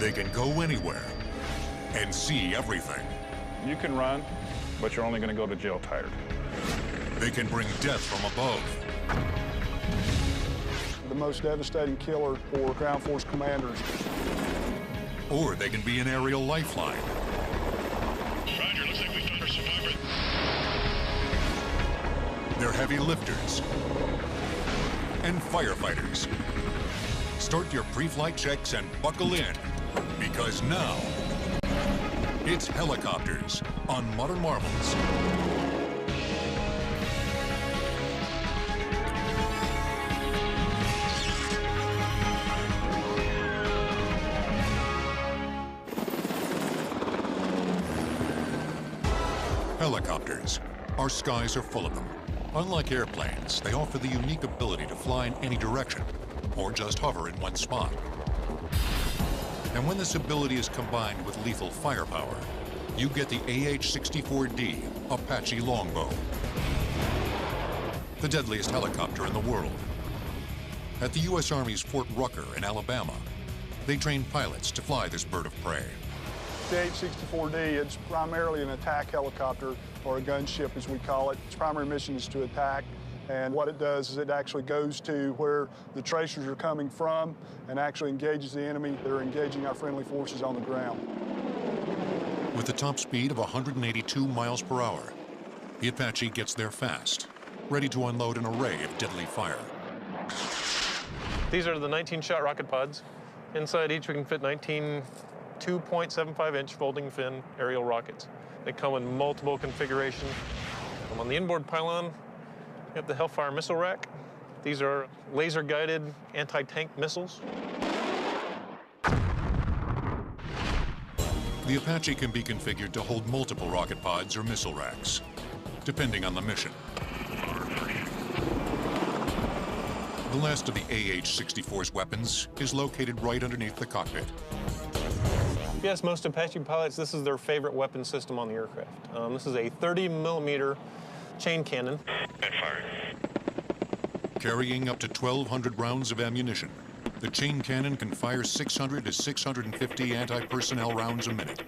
They can go anywhere and see everything. You can run, but you're only going to go to jail tired. They can bring death from above. The most devastating killer for ground force commanders. Or they can be an aerial lifeline. Roger, looks like we've done our survivor. They're heavy lifters and firefighters. Start your pre-flight checks and buckle in, because now it's helicopters on Modern Marvels. Helicopters. Our skies are full of them. Unlike airplanes, they offer the unique ability to fly in any direction, or just hover in one spot. And when this ability is combined with lethal firepower, you get the AH-64D Apache Longbow, the deadliest helicopter in the world. At the U.S. Army's Fort Rucker in Alabama, they train pilots to fly this bird of prey. The AH-64D, it's primarily an attack helicopter, or a gunship as we call it. Its primary mission is to attack, and what it does is it actually goes to where the tracers are coming from and actually engages the enemy. They're engaging our friendly forces on the ground. With a top speed of 182 miles per hour, the Apache gets there fast, ready to unload an array of deadly fire. These are the 19-shot rocket pods. Inside each we can fit 19 2.75-inch folding fin aerial rockets. They come in multiple configurations. On the inboard pylon, we have the Hellfire missile rack. These are laser-guided anti-tank missiles. The Apache can be configured to hold multiple rocket pods or missile racks, depending on the mission. The last of the AH-64's weapons is located right underneath the cockpit. Yes, most Apache pilots, this is their favorite weapon system on the aircraft. This is a 30-millimeter chain cannon. Carrying up to 1,200 rounds of ammunition, the chain cannon can fire 600 to 650 anti-personnel rounds a minute.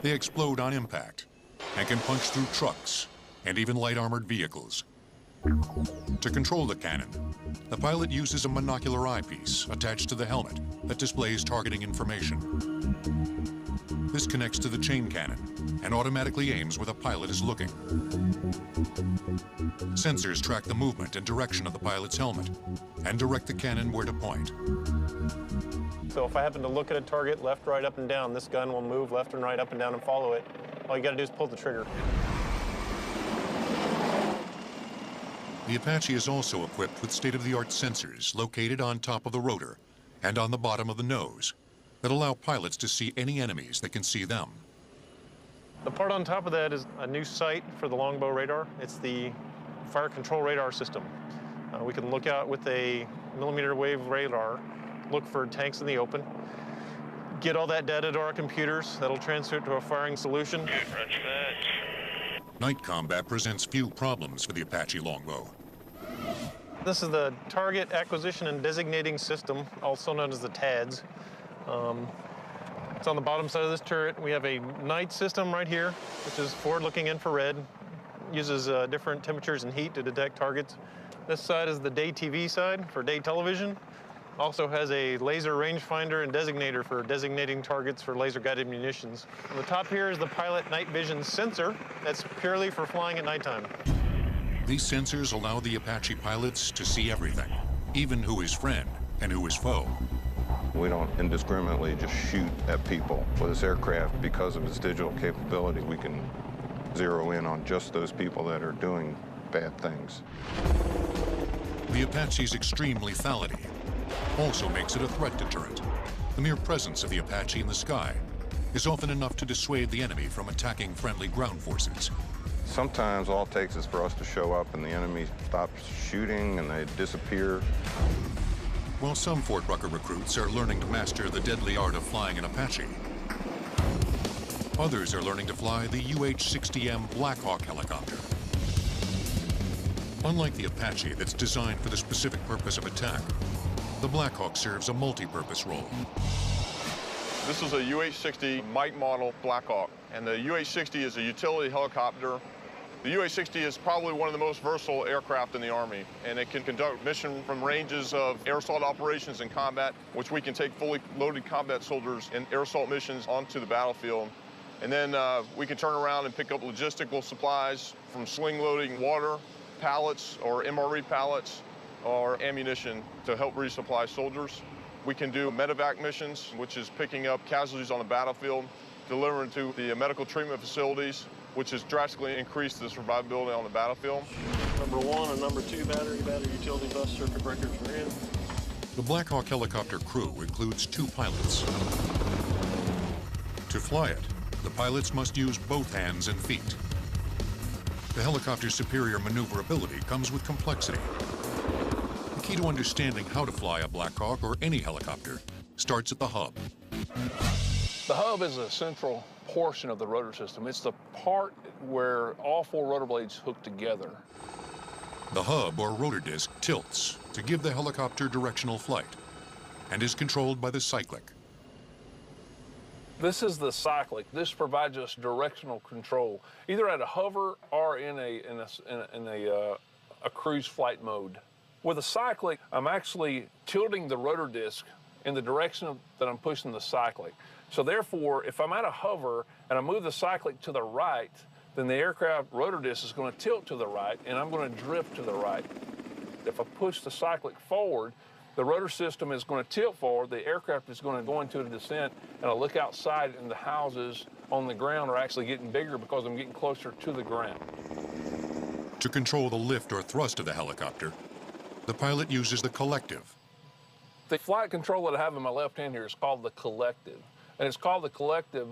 They explode on impact and can punch through trucks and even light armored vehicles. To control the cannon, the pilot uses a monocular eyepiece attached to the helmet that displays targeting information. This connects to the chain cannon and automatically aims where the pilot is looking. Sensors track the movement and direction of the pilot's helmet and direct the cannon where to point. So if I happen to look at a target left, right, up, and down, this gun will move left and right, up and down, and follow it. All you gotta do is pull the trigger. The Apache is also equipped with state-of-the-art sensors located on top of the rotor and on the bottom of the nose that allow pilots to see any enemies that can see them. The part on top of that is a new sight for the Longbow radar. It's the fire control radar system. We can look out with a millimeter wave radar, look for tanks in the open, get all that data to our computers. That'll transfer it to a firing solution. Night combat presents few problems for the Apache Longbow. This is the Target Acquisition and Designating System, also known as the TADS. It's on the bottom side of this turret. We have a night system right here, which is forward-looking infrared. Uses different temperatures and heat to detect targets. This side is the day TV side for day television. Also has a laser rangefinder and designator for designating targets for laser-guided munitions. On the top here is the pilot night vision sensor. That's purely for flying at nighttime. These sensors allow the Apache pilots to see everything, even who is friend and who is foe. We don't indiscriminately just shoot at people. With this aircraft, because of its digital capability, we can zero in on just those people that are doing bad things. The Apache's extreme lethality also makes it a threat deterrent. The mere presence of the Apache in the sky is often enough to dissuade the enemy from attacking friendly ground forces. Sometimes all it takes is for us to show up and the enemy stops shooting and they disappear. While some Fort Rucker recruits are learning to master the deadly art of flying an Apache, others are learning to fly the UH-60M Black Hawk helicopter. Unlike the Apache that's designed for the specific purpose of attack, the Black Hawk serves a multi-purpose role. This is a UH-60 Mike model Black Hawk, and the UH-60 is a utility helicopter. The UH-60 is probably one of the most versatile aircraft in the Army, and it can conduct mission from ranges of air assault operations in combat, which we can take fully loaded combat soldiers in air assault missions onto the battlefield. And then we can turn around and pick up logistical supplies from sling loading water, pallets or MRE pallets, or ammunition to help resupply soldiers. We can do medevac missions, which is picking up casualties on the battlefield, delivering to the medical treatment facilities, which has drastically increased the survivability on the battlefield. Number 1 and number 2 battery utility bus circuit breakers are in. The Black Hawk helicopter crew includes 2 pilots. To fly it, the pilots must use both hands and feet. The helicopter's superior maneuverability comes with complexity. The key to understanding how to fly a Black Hawk or any helicopter starts at the hub. The hub is a central portion of the rotor system. It's the part where all 4 rotor blades hook together. The hub, or rotor disc, tilts to give the helicopter directional flight and is controlled by the cyclic. This is the cyclic. This provides us directional control, either at a hover or in a cruise flight mode. With a cyclic, I'm actually tilting the rotor disc in the direction that I'm pushing the cyclic. So therefore, if I'm at a hover and I move the cyclic to the right, then the aircraft rotor disc is going to tilt to the right and I'm going to drift to the right. If I push the cyclic forward, the rotor system is going to tilt forward, the aircraft is going to go into a descent, and I look outside and the houses on the ground are actually getting bigger because I'm getting closer to the ground. To control the lift or thrust of the helicopter, the pilot uses the collective. The flight control that I have in my left hand here is called the collective. And it's called the collective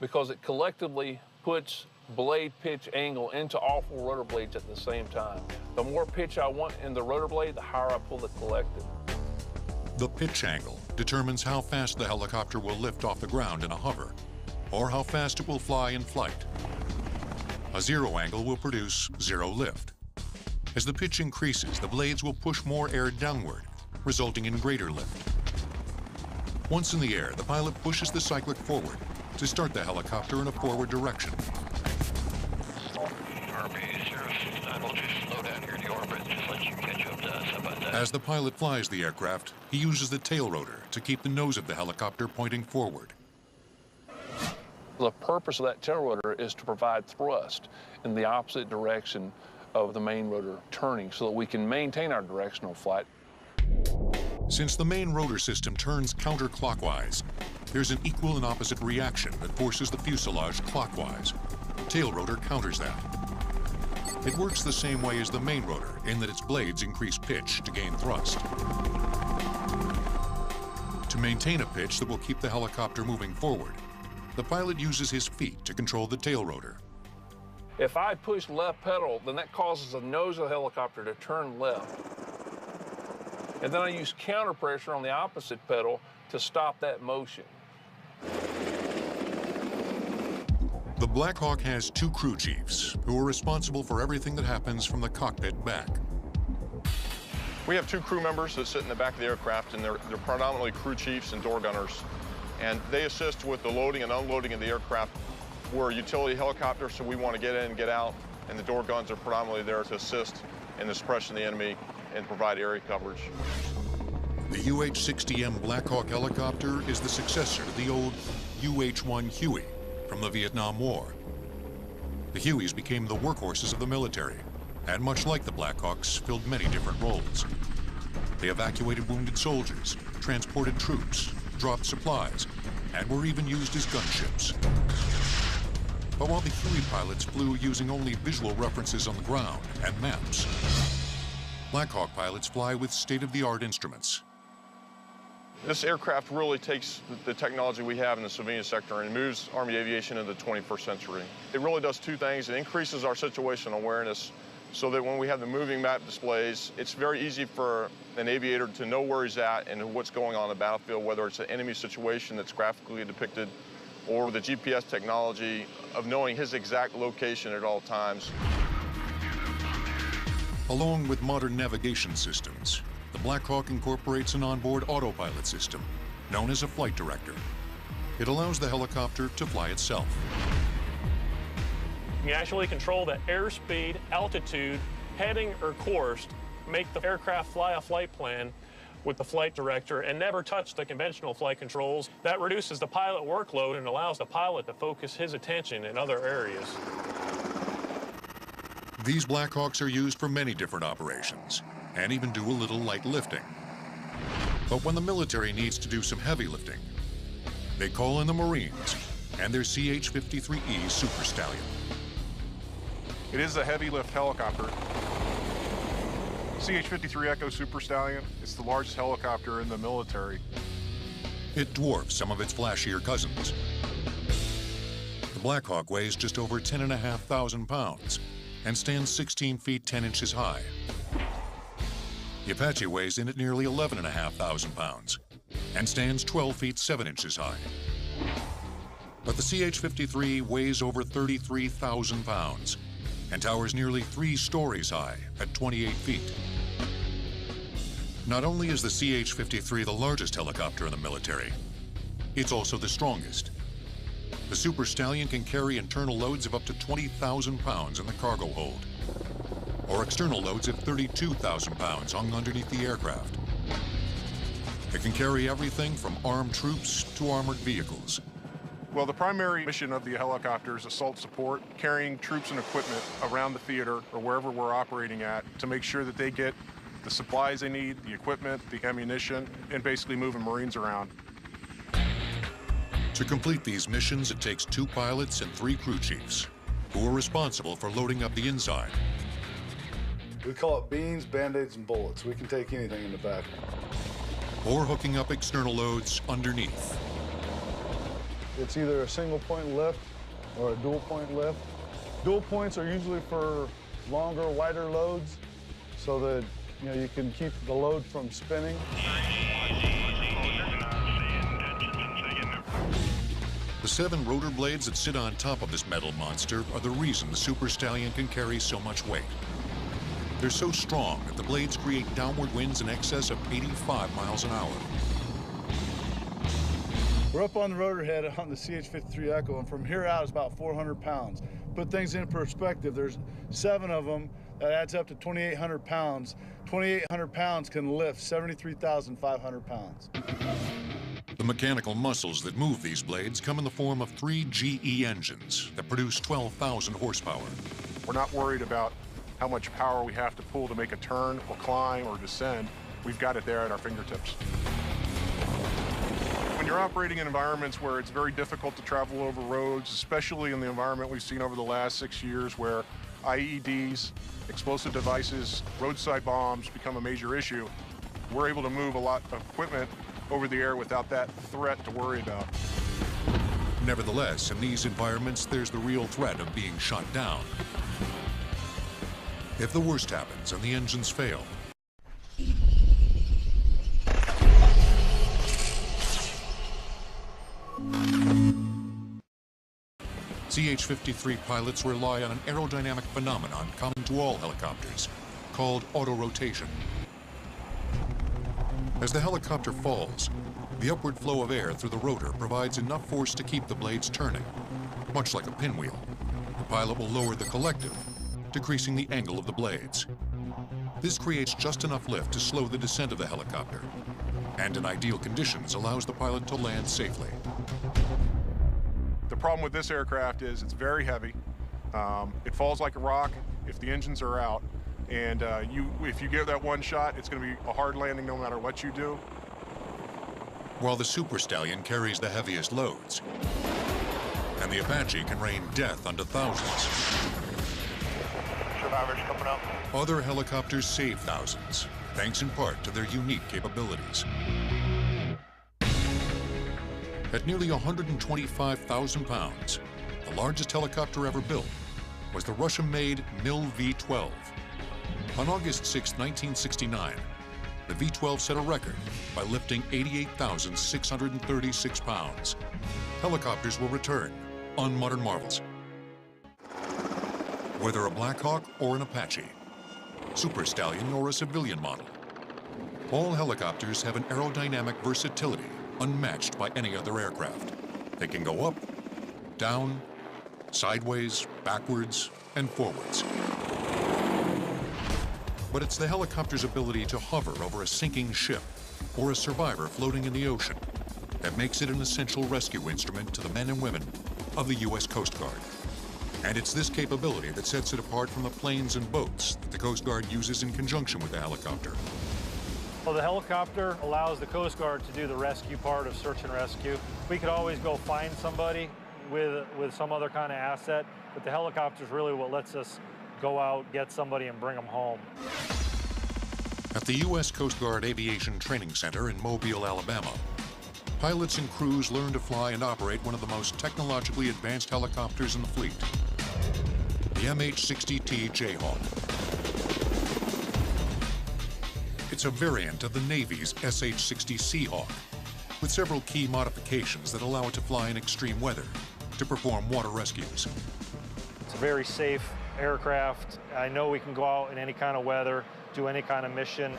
because it collectively puts blade pitch angle into all 4 rotor blades at the same time. The more pitch I want in the rotor blade, the higher I pull the collective. The pitch angle determines how fast the helicopter will lift off the ground in a hover, or how fast it will fly in flight. A 0 angle will produce 0 lift. As the pitch increases, the blades will push more air downward, resulting in greater lift. Once in the air, the pilot pushes the cyclic forward to start the helicopter in a forward direction. As the pilot flies the aircraft, he uses the tail rotor to keep the nose of the helicopter pointing forward. The purpose of that tail rotor is to provide thrust in the opposite direction of the main rotor turning so that we can maintain our directional flight. Since the main rotor system turns counterclockwise, there's an equal and opposite reaction that forces the fuselage clockwise. Tail rotor counters that. It works the same way as the main rotor in that its blades increase pitch to gain thrust. To maintain a pitch that will keep the helicopter moving forward, the pilot uses his feet to control the tail rotor. If I push left pedal, then that causes the nose of the helicopter to turn left. And then I use counter pressure on the opposite pedal to stop that motion. The Black Hawk has 2 crew chiefs who are responsible for everything that happens from the cockpit back. We have 2 crew members that sit in the back of the aircraft, and they're predominantly crew chiefs and door gunners. And they assist with the loading and unloading of the aircraft. We're a utility helicopter, so we want to get in and get out, and the door guns are predominantly there to assist in the suppression of the enemy and provide area coverage. The UH-60M Black Hawk helicopter is the successor to the old UH-1 Huey from the Vietnam War. The Hueys became the workhorses of the military, and much like the Black Hawks, filled many different roles. They evacuated wounded soldiers, transported troops, dropped supplies, and were even used as gunships. But while the Huey pilots flew using only visual references on the ground and maps, Black Hawk pilots fly with state-of-the-art instruments. This aircraft really takes the technology we have in the civilian sector and moves Army aviation into the 21st century. It really does 2 things. It increases our situational awareness so that when we have the moving map displays, it's very easy for an aviator to know where he's at and what's going on the battlefield, whether it's an enemy situation that's graphically depicted or the GPS technology of knowing his exact location at all times. Along with modern navigation systems, the Black Hawk incorporates an onboard autopilot system known as a flight director. It allows the helicopter to fly itself. You can actually control the airspeed, altitude, heading, or course, make the aircraft fly a flight plan with the flight director and never touch the conventional flight controls. That reduces the pilot workload and allows the pilot to focus his attention in other areas. These Blackhawks are used for many different operations and even do a little light lifting. But when the military needs to do some heavy lifting, they call in the Marines and their CH-53E Super Stallion. It is a heavy lift helicopter. CH-53 Echo Super Stallion. It's the largest helicopter in the military. It dwarfs some of its flashier cousins. The Blackhawk weighs just over 10,500 pounds and stands 16 feet 10 inches high. The Apache weighs in at nearly 11,500 pounds and stands 12 feet 7 inches high. But the CH-53 weighs over 33,000 pounds and towers nearly 3 stories high at 28 feet. Not only is the CH-53 the largest helicopter in the military, it's also the strongest. The Super Stallion can carry internal loads of up to 20,000 pounds in the cargo hold, or external loads of 32,000 pounds hung underneath the aircraft. It can carry everything from armed troops to armored vehicles. Well, the primary mission of the helicopter is assault support, carrying troops and equipment around the theater or wherever we're operating at to make sure that they get the supplies they need, the equipment, the ammunition, and basically moving Marines around. To complete these missions, it takes 2 pilots and 3 crew chiefs, who are responsible for loading up the inside. We call it beans, Band-Aids, and bullets. We can take anything in the back. Or hooking up external loads underneath. It's either a single point lift or a dual point lift. Dual points are usually for longer, wider loads so that you can keep the load from spinning. The 7 rotor blades that sit on top of this metal monster are the reason the Super Stallion can carry so much weight. They're so strong that the blades create downward winds in excess of 85 miles an hour. We're up on the rotor head on the CH-53 Echo, and from here out it's about 400 pounds. Put things in perspective, there's 7 of them. That adds up to 2,800 pounds. 2,800 pounds can lift 73,500 pounds. The mechanical muscles that move these blades come in the form of 3 GE engines that produce 12,000 horsepower. We're not worried about how much power we have to pull to make a turn or climb or descend. We've got it there at our fingertips. When you're operating in environments where it's very difficult to travel over roads, especially in the environment we've seen over the last 6 years where IEDs, explosive devices, roadside bombs become a major issue, we're able to move a lot of equipment over the air without that threat to worry about. Nevertheless, in these environments, there's the real threat of being shot down. If the worst happens and the engines fail, CH-53 pilots rely on an aerodynamic phenomenon common to all helicopters, called autorotation. As the helicopter falls, the upward flow of air through the rotor provides enough force to keep the blades turning. Much like a pinwheel, the pilot will lower the collective, decreasing the angle of the blades. This creates just enough lift to slow the descent of the helicopter, and in ideal conditions allows the pilot to land safely. The problem with this aircraft is it's very heavy. It falls like a rock if the engines are out. And if you give that one shot, it's going to be a hard landing no matter what you do. While the Super Stallion carries the heaviest loads, and the Apache can rain death unto thousands. Survivors coming up. Other helicopters save thousands, thanks in part to their unique capabilities. At nearly 125,000 pounds, the largest helicopter ever built was the Russian-made Mil-V-12. On August 6, 1969, the V-12 set a record by lifting 88,636 pounds. Helicopters will return on Modern Marvels. Whether a Blackhawk or an Apache, Super Stallion or a civilian model, all helicopters have an aerodynamic versatility unmatched by any other aircraft. They can go up, down, sideways, backwards, and forwards. But it's the helicopter's ability to hover over a sinking ship or a survivor floating in the ocean that makes it an essential rescue instrument to the men and women of the U.S. Coast Guard. And it's this capability that sets it apart from the planes and boats that the Coast Guard uses in conjunction with the helicopter. Well, the helicopter allows the Coast Guard to do the rescue part of search and rescue. We could always go find somebody with some other kind of asset, but the helicopter is really what lets us go out, get somebody, and bring them home. At the U.S. Coast Guard Aviation Training Center in Mobile, Alabama, pilots and crews learn to fly and operate one of the most technologically advanced helicopters in the fleet, the MH-60T Jayhawk. It's a variant of the Navy's SH-60 Seahawk, with several key modifications that allow it to fly in extreme weather to perform water rescues. It's a very safe aircraft. I know we can go out in any kind of weather, do any kind of mission.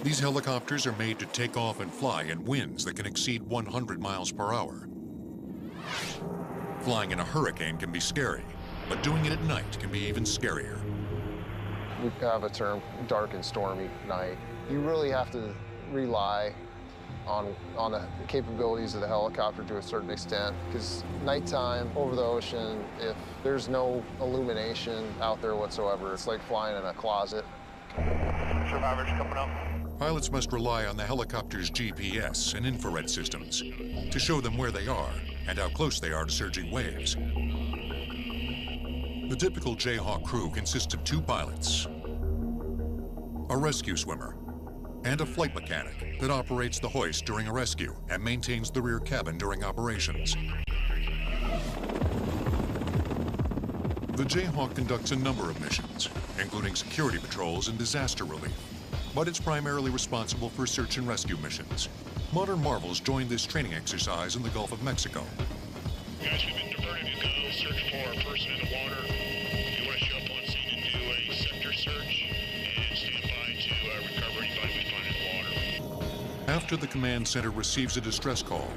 These helicopters are made to take off and fly in winds that can exceed 100 miles per hour. Flying in a hurricane can be scary, but doing it at night can be even scarier. We have a term, dark and stormy night. You really have to rely on the capabilities of the helicopter to a certain extent, because nighttime over the ocean, if there's no illumination out there whatsoever, it's like flying in a closet. Survivors coming up. Pilots must rely on the helicopter's GPS and infrared systems to show them where they are and how close they are to surging waves. The typical Jayhawk crew consists of 2 pilots, a rescue swimmer, and a flight mechanic that operates the hoist during a rescue and maintains the rear cabin during operations. The Jayhawk conducts a number of missions, including security patrols and disaster relief, but it's primarily responsible for search and rescue missions. Modern Marvels joined this training exercise in the Gulf of Mexico. Guys, we've been diverted. You go search for a person in the water. You want to show up on scene and do a sector search and stand by to recover anybody we find in the water. After the command center receives a distress call,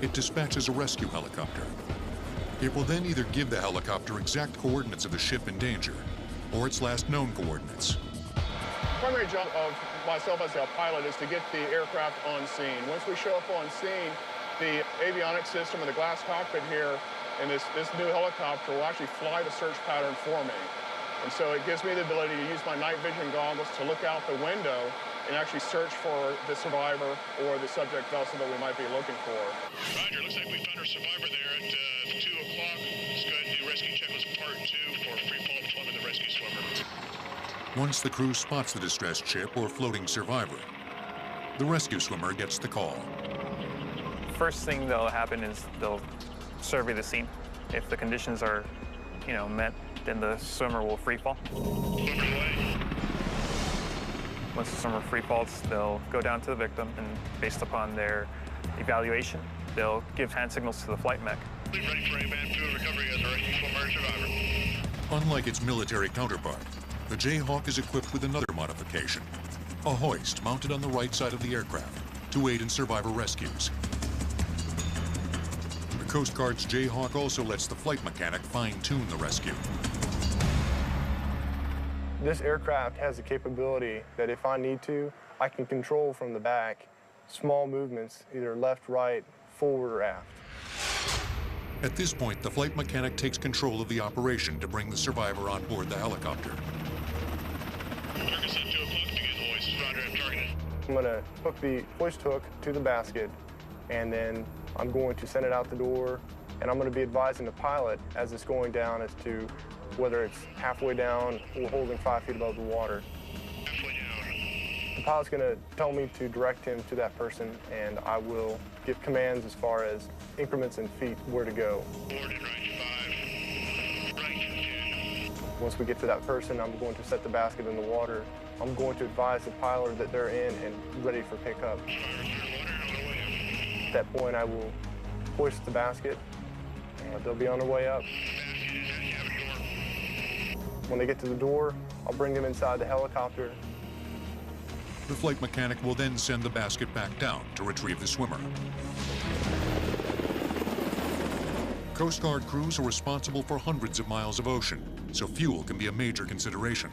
it dispatches a rescue helicopter. It will then either give the helicopter exact coordinates of the ship in danger, or its last known coordinates. The primary job of myself as a pilot is to get the aircraft on scene. Once we show up on scene, the avionics system and the glass cockpit here in this new helicopter will actually fly the search pattern for me. And so it gives me the ability to use my night vision goggles to look out the window and actually search for the survivor or the subject vessel that we might be looking for. Roger, looks like we found our survivor there at 2 o'clock. Let's go ahead and do rescue checklist part 2 for free fall deployment of the rescue swimmer. Once the crew spots the distressed ship or floating survivor, the rescue swimmer gets the call. First thing that'll happen is they'll survey the scene. If the conditions are, met, then the swimmer will free fall. Once the swimmer free falls, they'll go down to the victim, and based upon their evaluation, they'll give hand signals to the flight mech. Ready for A-band 2 recovery as a rescue swimmer survivor. Unlike its military counterpart, the Jayhawk is equipped with another modification, a hoist mounted on the right side of the aircraft to aid in survivor rescues. The Coast Guard's Jayhawk also lets the flight mechanic fine-tune the rescue. This aircraft has the capability that if I need to, I can control from the back small movements, either left, right, forward, or aft. At this point, the flight mechanic takes control of the operation to bring the survivor on board the helicopter. Target set 2 o'clock, begin hoist. Roger, I'm targeted. I'm going to hook the hoist hook to the basket, and then I'm going to send it out the door, and I'm going to be advising the pilot as it's going down as to whether it's halfway down or holding 5 feet above the water. Halfway down. The pilot's going to tell me to direct him to that person, and I will give commands as far as increments in feet where to go. Forward and right 5. Right 10. Once we get to that person, I'm going to set the basket in the water. I'm going to advise the pilot that they're in and ready for pickup. At that point, I will hoist the basket. They'll be on their way up. When they get to the door, I'll bring them inside the helicopter. The flight mechanic will then send the basket back down to retrieve the swimmer. Coast Guard crews are responsible for hundreds of miles of ocean, so fuel can be a major consideration.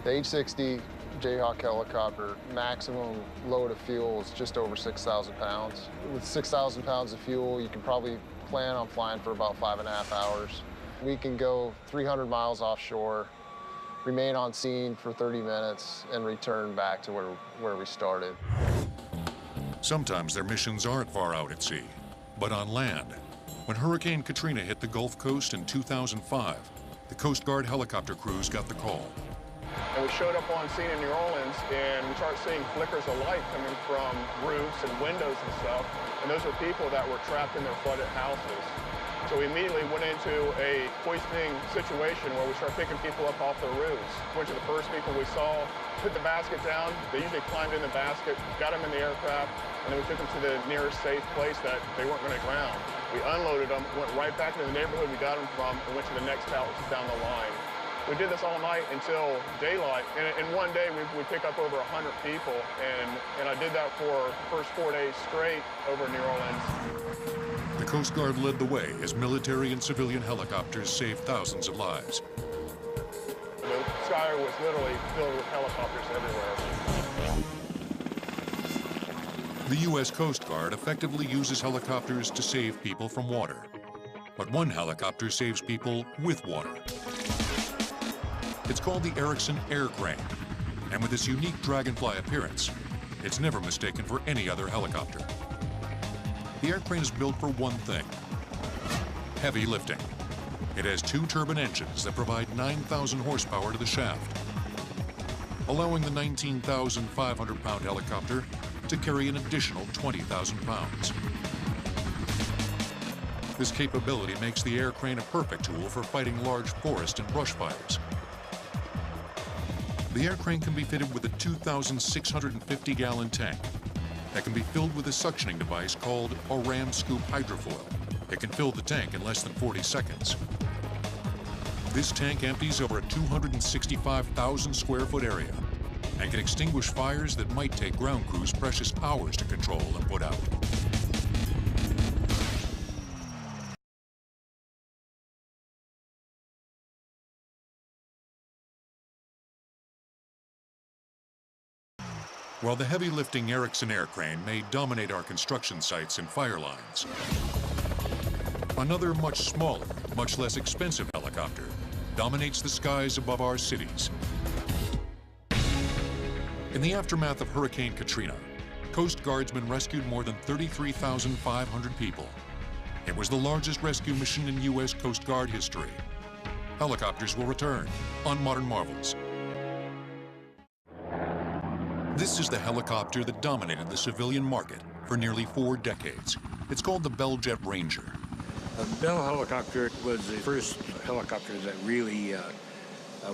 The H-60 Jayhawk helicopter maximum load of fuel is just over 6,000 pounds. With 6,000 pounds of fuel, you can probably plan on flying for about 5.5 hours. We can go 300 miles offshore, remain on scene for 30 minutes, and return back to where we started. Sometimes their missions aren't far out at sea, but on land. When Hurricane Katrina hit the Gulf Coast in 2005, the Coast Guard helicopter crews got the call. And we showed up on scene in New Orleans, and we started seeing flickers of light coming from roofs and windows and stuff. And those were people that were trapped in their flooded houses. So we immediately went into a hoisting situation where we started picking people up off their roofs. Went to the first people we saw, put the basket down. They usually climbed in the basket, got them in the aircraft, and then we took them to the nearest safe place that they weren't going to drown. We unloaded them, went right back to the neighborhood we got them from, and went to the next house down the line. We did this all night until daylight, and in one day we pick up over 100 people, and I did that for the first 4 days straight over New Orleans. The Coast Guard led the way as military and civilian helicopters saved thousands of lives. The sky was literally filled with helicopters everywhere. The U.S. Coast Guard effectively uses helicopters to save people from water. But one helicopter saves people with water. It's called the Erickson Air Crane, and with its unique dragonfly appearance, it's never mistaken for any other helicopter. The air crane is built for one thing: heavy lifting. It has 2 turbine engines that provide 9,000 horsepower to the shaft, allowing the 19,500-pound helicopter to carry an additional 20,000 pounds. This capability makes the air crane a perfect tool for fighting large forest and brush fires. The air crane can be fitted with a 2,650-gallon tank that can be filled with a suctioning device called a ram scoop hydrofoil. It can fill the tank in less than 40 seconds. This tank empties over a 265,000 square foot area and can extinguish fires that might take ground crews precious hours to control and put out. While the heavy-lifting Erickson Air Crane may dominate our construction sites and fire lines, another much smaller, much less expensive helicopter dominates the skies above our cities. In the aftermath of Hurricane Katrina, Coast Guardsmen rescued more than 33,500 people. It was the largest rescue mission in U.S. Coast Guard history. Helicopters will return on Modern Marvels. This is the helicopter that dominated the civilian market for nearly 4 decades. It's called the Bell Jet Ranger. The Bell helicopter was the first helicopter that really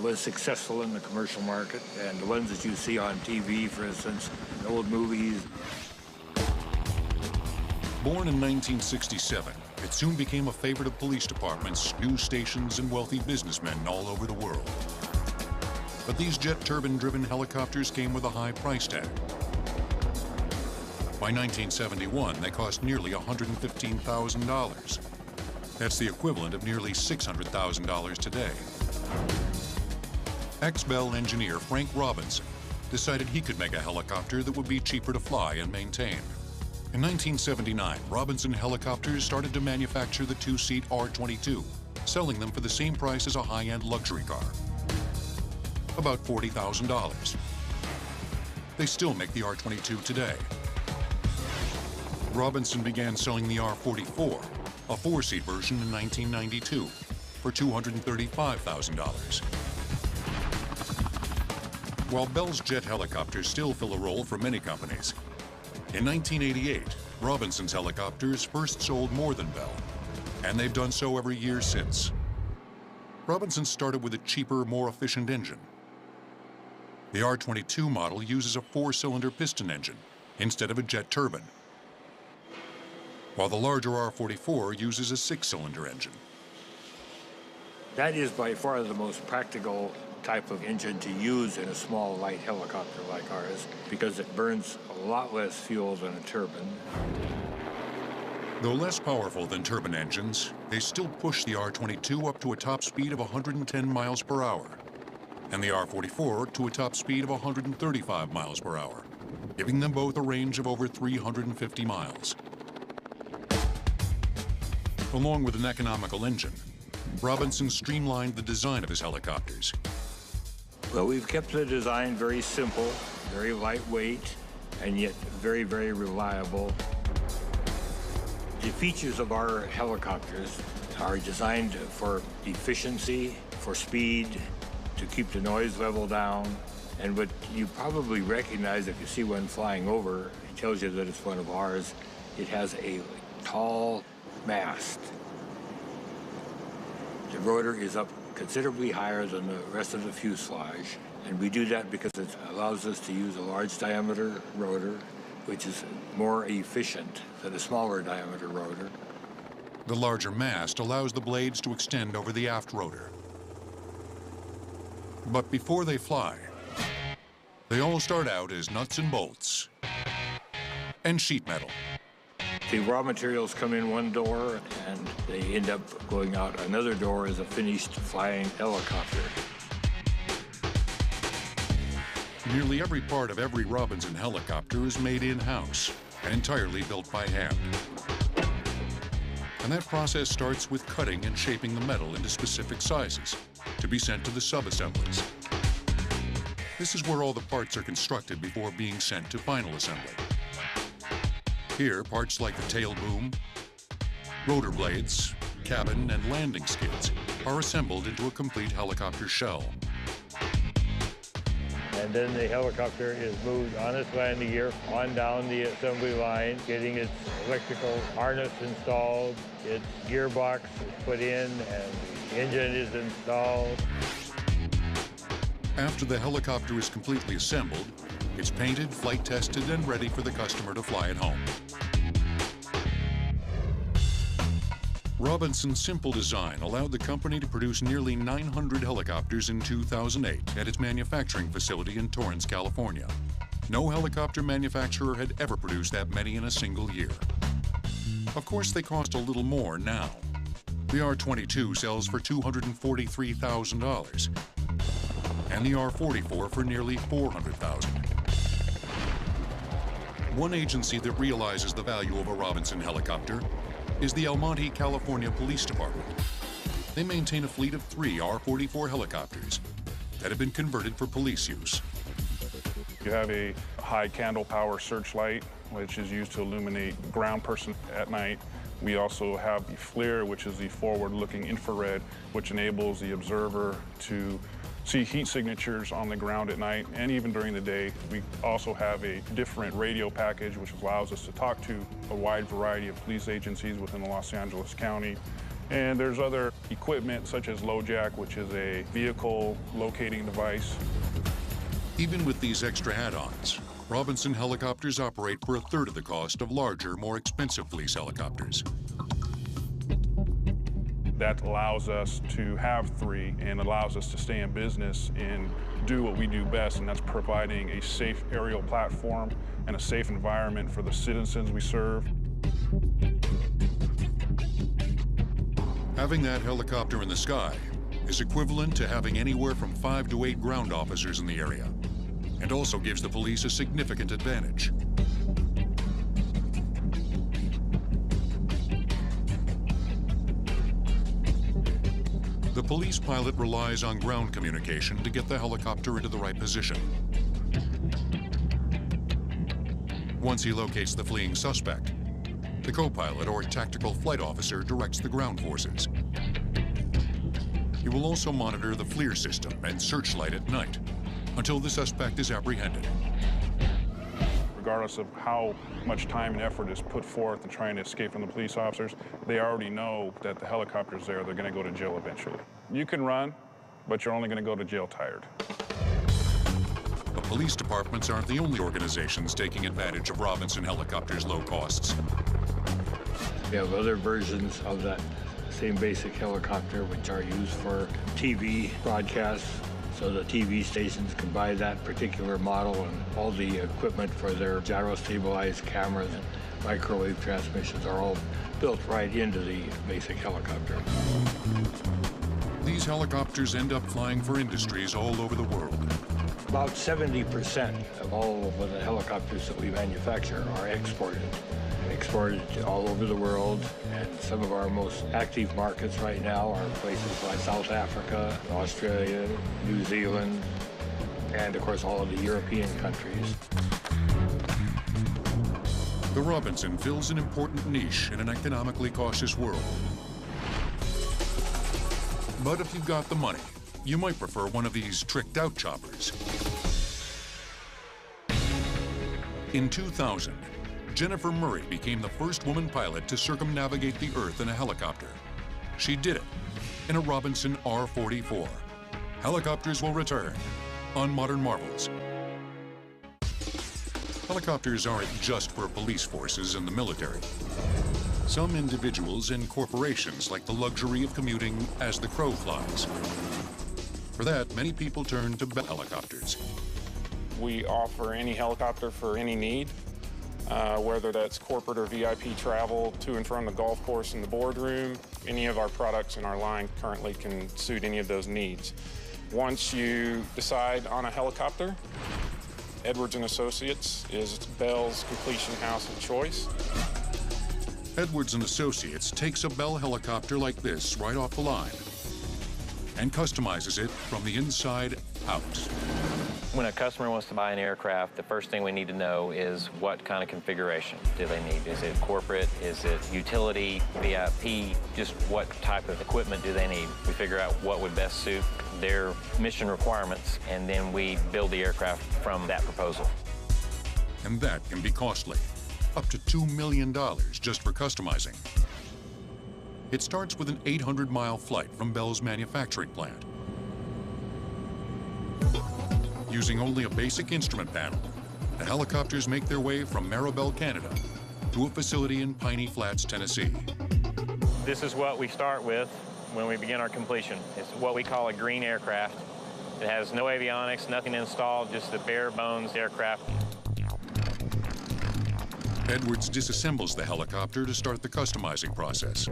was successful in the commercial market, and the ones that you see on TV, for instance, in old movies. Born in 1967, it soon became a favorite of police departments, news stations, and wealthy businessmen all over the world. But these jet turbine-driven helicopters came with a high price tag. By 1971, they cost nearly $115,000. That's the equivalent of nearly $600,000 today. Ex-Bell engineer Frank Robinson decided he could make a helicopter that would be cheaper to fly and maintain. In 1979, Robinson Helicopters started to manufacture the 2-seat R-22, selling them for the same price as a high-end luxury car, about $40,000. They still make the R-22 today. Robinson began selling the R-44, a 4-seat version, in 1992 for $235,000. While Bell's jet helicopters still fill a role for many companies, in 1988, Robinson's helicopters first sold more than Bell, and they've done so every year since. Robinson started with a cheaper, more efficient engine. The R-22 model uses a 4-cylinder piston engine instead of a jet turbine, while the larger R-44 uses a 6-cylinder engine. That is by far the most practical type of engine to use in a small, light helicopter like ours, because it burns a lot less fuel than a turbine. Though less powerful than turbine engines, they still push the R-22 up to a top speed of 110 miles per hour, and the R-44 to a top speed of 135 miles per hour, giving them both a range of over 350 miles. Along with an economical engine, Robinson streamlined the design of his helicopters. Well, we've kept the design very simple, very lightweight, and yet very, very reliable. The features of our helicopters are designed for efficiency, for speed, to keep the noise level down. And what you probably recognize if you see one flying over, it tells you that it's one of ours. It has a tall mast. The rotor is up considerably higher than the rest of the fuselage. And we do that because it allows us to use a large diameter rotor, which is more efficient than a smaller diameter rotor. The larger mast allows the blades to extend over the aft rotor. But before they fly, they all start out as nuts and bolts and sheet metal. The raw materials come in one door, and they end up going out another door as a finished flying helicopter. Nearly every part of every Robinson helicopter is made in-house and entirely built by hand. And that process starts with cutting and shaping the metal into specific sizes to be sent to the sub-assemblies. This is where all the parts are constructed before being sent to final assembly. Here, parts like the tail boom, rotor blades, cabin, and landing skids are assembled into a complete helicopter shell. And then the helicopter is moved on its landing gear on down the assembly line, getting its electrical harness installed, its gearbox is put in, and the engine is installed. After the helicopter is completely assembled, it's painted, flight tested, and ready for the customer to fly it home. Robinson's simple design allowed the company to produce nearly 900 helicopters in 2008 at its manufacturing facility in Torrance, California. No helicopter manufacturer had ever produced that many in a single year. Of course, they cost a little more now. The R-22 sells for $243,000, and the R-44 for nearly $400,000. One agency that realizes the value of a Robinson helicopter is the El Monte, California Police Department. They maintain a fleet of 3 R-44 helicopters that have been converted for police use. You have a high candle power searchlight, which is used to illuminate ground person at night. We also have the FLIR, which is the forward-looking infrared, which enables the observer to see heat signatures on the ground at night and even during the day. We also have a different radio package which allows us to talk to a wide variety of police agencies within the Los Angeles County. And there's other equipment such as LoJack, which is a vehicle locating device. Even with these extra add-ons, Robinson helicopters operate for a third of the cost of larger, more expensive police helicopters. That allows us to have 3 and allows us to stay in business and do what we do best, and that's providing a safe aerial platform and a safe environment for the citizens we serve. Having that helicopter in the sky is equivalent to having anywhere from 5 to 8 ground officers in the area, and also gives the police a significant advantage. The police pilot relies on ground communication to get the helicopter into the right position. Once he locates the fleeing suspect, the co-pilot or tactical flight officer directs the ground forces. He will also monitor the FLIR system and searchlight at night until the suspect is apprehended. Regardless of how much time and effort is put forth in trying to escape from the police officers, they already know that the helicopter's there, they're gonna go to jail eventually. You can run, but you're only gonna go to jail tired. The police departments aren't the only organizations taking advantage of Robinson helicopters' low costs. We have other versions of that same basic helicopter which are used for TV broadcasts. So the TV stations can buy that particular model, and all the equipment for their gyro-stabilized cameras and microwave transmissions are all built right into the basic helicopter. These helicopters end up flying for industries all over the world. About 70% of all of the helicopters that we manufacture are exported all over the world. And some of our most active markets right now are places like South Africa, Australia, New Zealand, and of course all of the European countries. The Robinson fills an important niche in an economically cautious world. But if you've got the money, you might prefer one of these tricked-out choppers. In 2000, Jennifer Murray became the first woman pilot to circumnavigate the Earth in a helicopter. She did it in a Robinson R-44. Helicopters will return on Modern Marvels. Helicopters aren't just for police forces and the military. Some individuals and corporations like the luxury of commuting as the crow flies. For that, many people turn to Bell helicopters. We offer any helicopter for any need, whether that's corporate or VIP travel to and from the golf course and the boardroom. Any of our products in our line currently can suit any of those needs. Once you decide on a helicopter, Edwards & Associates is Bell's completion house of choice. Edwards & Associates takes a Bell helicopter like this right off the line and customizes it from the inside out. When a customer wants to buy an aircraft, the first thing we need to know is what kind of configuration do they need? Is it corporate? Is it utility, VIP? Just what type of equipment do they need? We figure out what would best suit their mission requirements, and then we build the aircraft from that proposal. And that can be costly, up to $2 million just for customizing. It starts with an 800-mile flight from Bell's manufacturing plant. Using only a basic instrument panel, the helicopters make their way from Maribel, Canada, to a facility in Piney Flats, Tennessee. This is what we start with when we begin our completion. It's what we call a green aircraft. It has no avionics, nothing installed, just the bare bones aircraft. Edwards disassembles the helicopter to start the customizing process.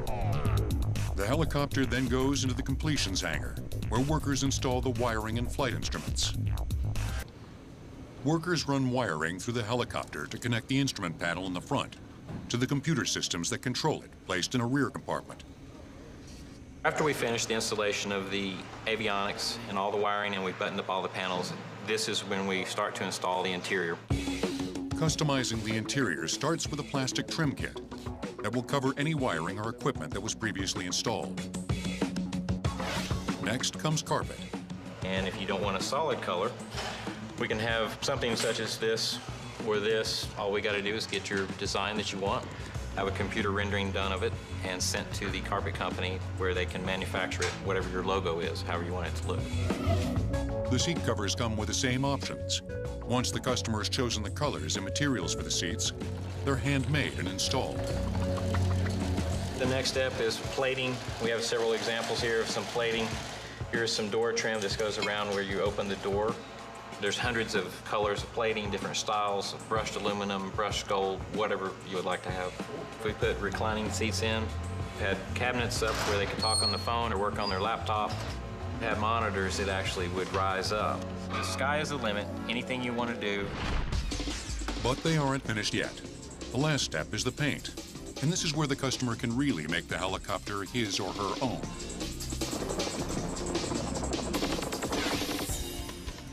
The helicopter then goes into the completions hangar, where workers install the wiring and flight instruments. Workers run wiring through the helicopter to connect the instrument panel in the front to the computer systems that control it, placed in a rear compartment. After we finish the installation of the avionics and all the wiring and we've buttoned up all the panels, this is when we start to install the interior. Customizing the interior starts with a plastic trim kit that will cover any wiring or equipment that was previously installed. Next comes carpet. And if you don't want a solid color, we can have something such as this or this. All we got to do is get your design that you want, have a computer rendering done of it, and sent to the carpet company where they can manufacture it, whatever your logo is, however you want it to look. The seat covers come with the same options. Once the customer has chosen the colors and materials for the seats, they're handmade and installed. The next step is plating. We have several examples here of some plating. Here's some door trim. This goes around where you open the door. There's hundreds of colors of plating, different styles, brushed aluminum, brushed gold, whatever you would like to have. If we put reclining seats in, had cabinets up where they could talk on the phone or work on their laptop, had monitors that actually would rise up. The sky is the limit, anything you want to do. But they aren't finished yet. The last step is the paint. And this is where the customer can really make the helicopter his or her own.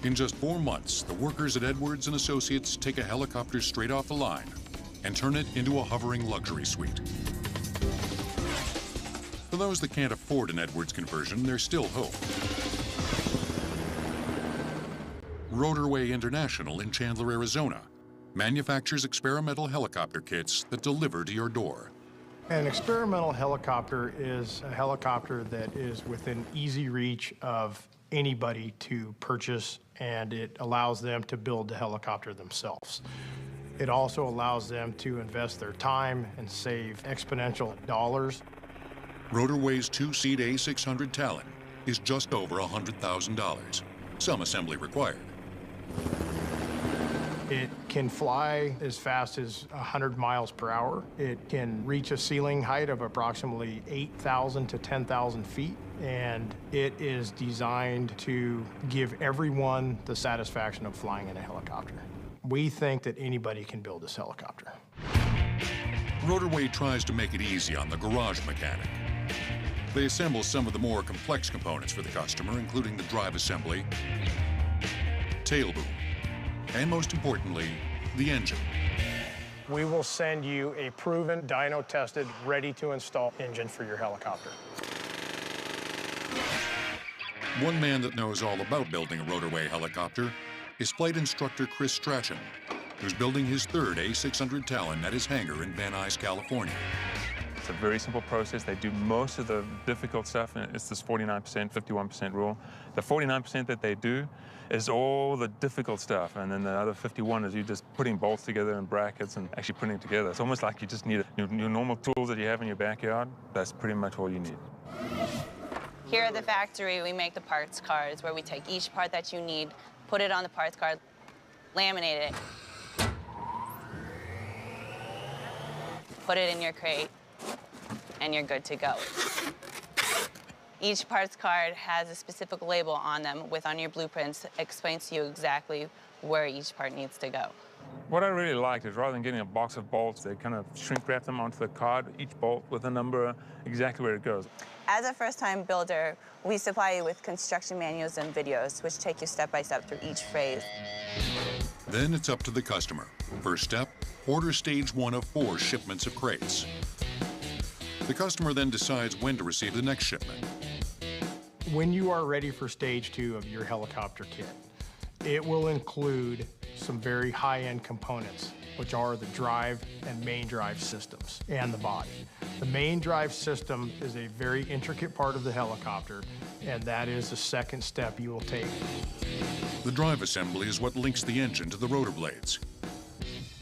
In just 4 months, the workers at Edwards & Associates take a helicopter straight off the line and turn it into a hovering luxury suite. For those that can't afford an Edwards conversion, there's still hope. Rotorway International in Chandler, Arizona, manufactures experimental helicopter kits that deliver to your door. An experimental helicopter is a helicopter that is within easy reach of anybody to purchase, and it allows them to build the helicopter themselves. It also allows them to invest their time and save exponential dollars. Rotorway's 2-seat A600 Talon is just over $100,000, some assembly required. It can fly as fast as 100 miles per hour. It can reach a ceiling height of approximately 8,000 to 10,000 feet, and it is designed to give everyone the satisfaction of flying in a helicopter. We think that anybody can build this helicopter. Rotorway tries to make it easy on the garage mechanic. They assemble some of the more complex components for the customer, including the drive assembly, tail boom, and most importantly, the engine. We will send you a proven, dyno-tested, ready-to-install engine for your helicopter. One man that knows all about building a Rotorway helicopter is flight instructor Chris Strachan, who's building his third A600 Talon at his hangar in Van Nuys, California. It's a very simple process. They do most of the difficult stuff, and it's this 49%, 51% rule. The 49% that they do is all the difficult stuff, and then the other 51 is you just putting bolts together and brackets and actually putting it together. It's almost like you just need your normal tools that you have in your backyard. That's pretty much all you need. Here at the factory, we make the parts cards where we take each part that you need, put it on the parts card, laminate it, put it in your crate, and you're good to go. Each parts card has a specific label on them on your blueprints, explains to you exactly where each part needs to go. What I really liked is rather than getting a box of bolts, they kind of shrink wrap them onto the card, each bolt with a number, exactly where it goes. As a first-time builder, we supply you with construction manuals and videos, which take you step by step through each phase. Then it's up to the customer. First step, order stage 1 of 4 shipments of crates. The customer then decides when to receive the next shipment. When you are ready for stage 2 of your helicopter kit, it will include some very high-end components, which are the drive and main drive systems and the body. The main drive system is a very intricate part of the helicopter, and that is the second step you will take. The drive assembly is what links the engine to the rotor blades.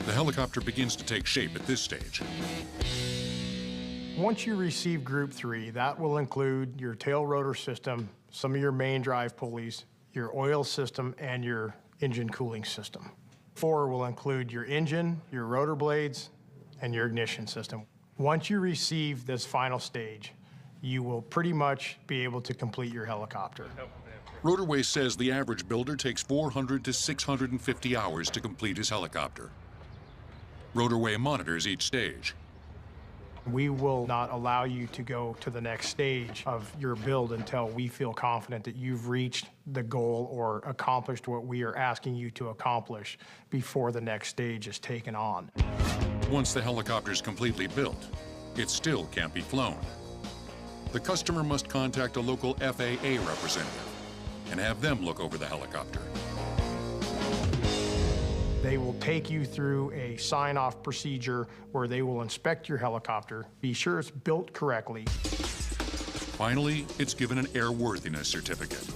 The helicopter begins to take shape at this stage. Once you receive Group 3, that will include your tail rotor system, some of your main drive pulleys, your oil system, and your engine cooling system. 4 will include your engine, your rotor blades, and your ignition system. Once you receive this final stage, you will pretty much be able to complete your helicopter. Rotorway says the average builder takes 400 to 650 hours to complete his helicopter. Rotorway monitors each stage. We will not allow you to go to the next stage of your build until we feel confident that you've reached the goal or accomplished what we are asking you to accomplish before the next stage is taken on. Once the helicopter is completely built, it still can't be flown. The customer must contact a local FAA representative and have them look over the helicopter. They will take you through a sign-off procedure where they will inspect your helicopter, be sure it's built correctly. Finally, it's given an airworthiness certificate.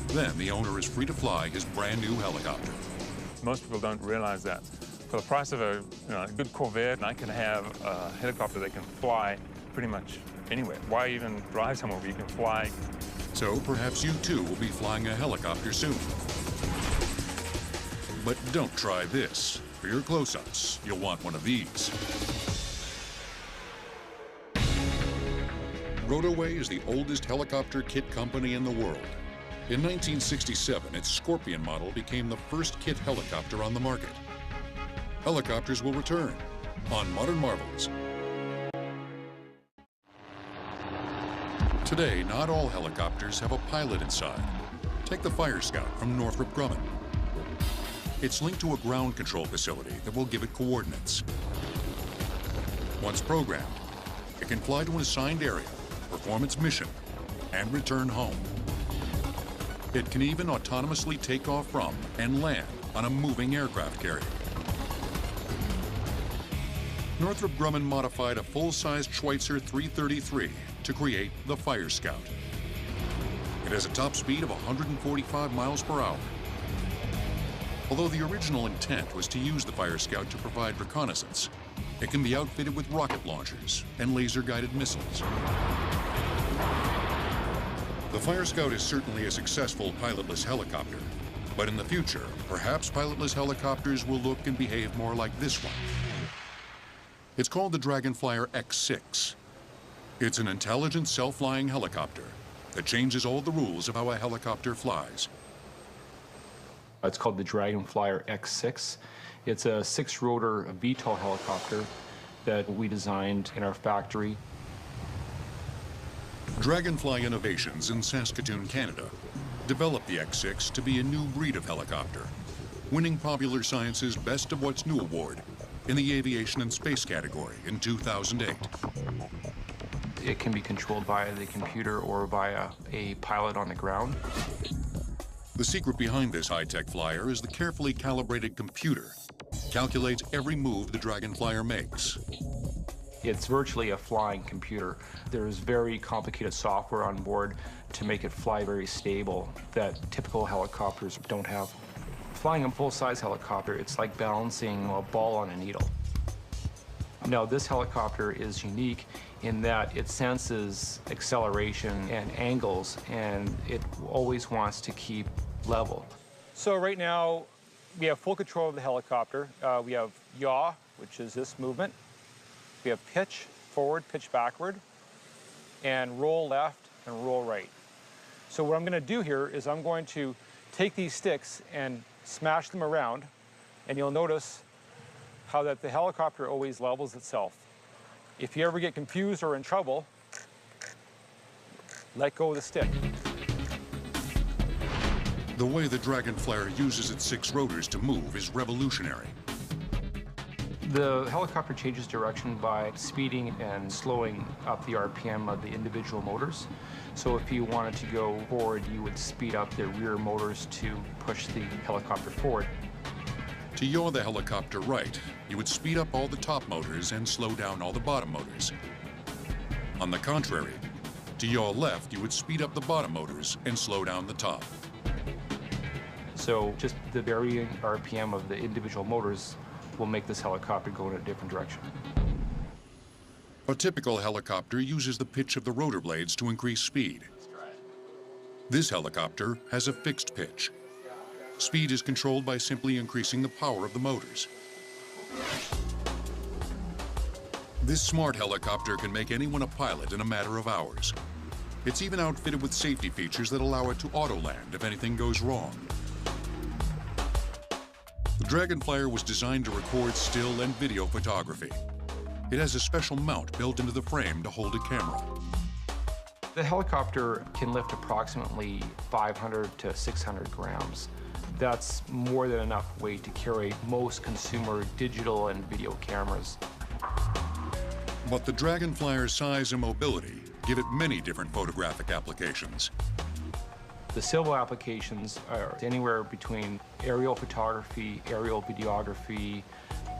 Then the owner is free to fly his brand new helicopter. Most people don't realize that. For the price of a good Corvette, I can have a helicopter that can fly pretty much anywhere. Why even drive somewhere where you can fly? So perhaps you too will be flying a helicopter soon. But don't try this. For your close-ups, you'll want one of these. Rotorway is the oldest helicopter kit company in the world. In 1967, its Scorpion model became the first kit helicopter on the market. Helicopters will return on Modern Marvels. Today, not all helicopters have a pilot inside. Take the Fire Scout from Northrop Grumman. It's linked to a ground control facility that will give it coordinates. Once programmed, it can fly to an assigned area, perform its mission, and return home. It can even autonomously take off from and land on a moving aircraft carrier. Northrop Grumman modified a full-size Schweitzer 333 to create the Fire Scout. It has a top speed of 145 miles per hour. Although the original intent was to use the Fire Scout to provide reconnaissance, it can be outfitted with rocket launchers and laser-guided missiles. The Fire Scout is certainly a successful pilotless helicopter, But in the future, perhaps pilotless helicopters will look and behave more like this one. It's called the Dragonflyer X6. It's an intelligent, self-flying helicopter that changes all the rules of how a helicopter flies. It's called the Dragonflyer X6. It's a 6-rotor VTOL helicopter that we designed in our factory. Dragonfly Innovations in Saskatoon, Canada, developed the X6 to be a new breed of helicopter, winning Popular Science's Best of What's New award in the Aviation and Space category in 2008. It can be controlled via the computer or via a pilot on the ground. The secret behind this high-tech flyer is the carefully calibrated computer. Calculates every move the Dragonflyer makes. It's virtually a flying computer. There's very complicated software on board to make it fly very stable that typical helicopters don't have. Flying a full-size helicopter, it's like balancing a ball on a needle. Now, this helicopter is unique in that it senses acceleration and angles, and it always wants to keep level. So right now, we have full control of the helicopter. We have yaw, which is this movement. We have pitch forward, pitch backward, and roll left and roll right. So what I'm going to do here is I'm going to take these sticks and smash them around, and you'll notice how that the helicopter always levels itself. If you ever get confused or in trouble, let go of the stick. The way the Dragonflyer uses its 6 rotors to move is revolutionary. The helicopter changes direction by speeding and slowing up the RPM of the individual motors. So if you wanted to go forward, you would speed up the rear motors to push the helicopter forward. To yaw the helicopter right, you would speed up all the top motors and slow down all the bottom motors. On the contrary, to yaw left, you would speed up the bottom motors and slow down the top. So just the varying RPM of the individual motors will make this helicopter go in a different direction. A typical helicopter uses the pitch of the rotor blades to increase speed. This helicopter has a fixed pitch. Speed is controlled by simply increasing the power of the motors. This smart helicopter can make anyone a pilot in a matter of hours. It's even outfitted with safety features that allow it to auto-land if anything goes wrong. The Dragonflyer was designed to record still and video photography. It has a special mount built into the frame to hold a camera. The helicopter can lift approximately 500 to 600 grams. That's more than enough weight to carry most consumer digital and video cameras. But the Dragonflyer's size and mobility give it many different photographic applications. The civil applications are anywhere between aerial photography, aerial videography,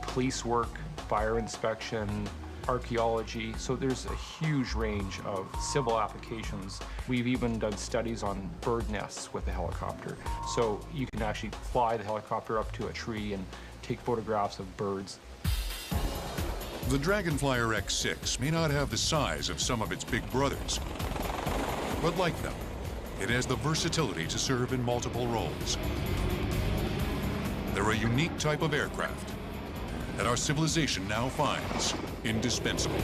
police work, fire inspection, archaeology. So there's a huge range of civil applications. We've even done studies on bird nests with the helicopter. So you can actually fly the helicopter up to a tree and take photographs of birds. The Dragonflyer X6 may not have the size of some of its big brothers, but like them, it has the versatility to serve in multiple roles. They're a unique type of aircraft that our civilization now finds indispensable.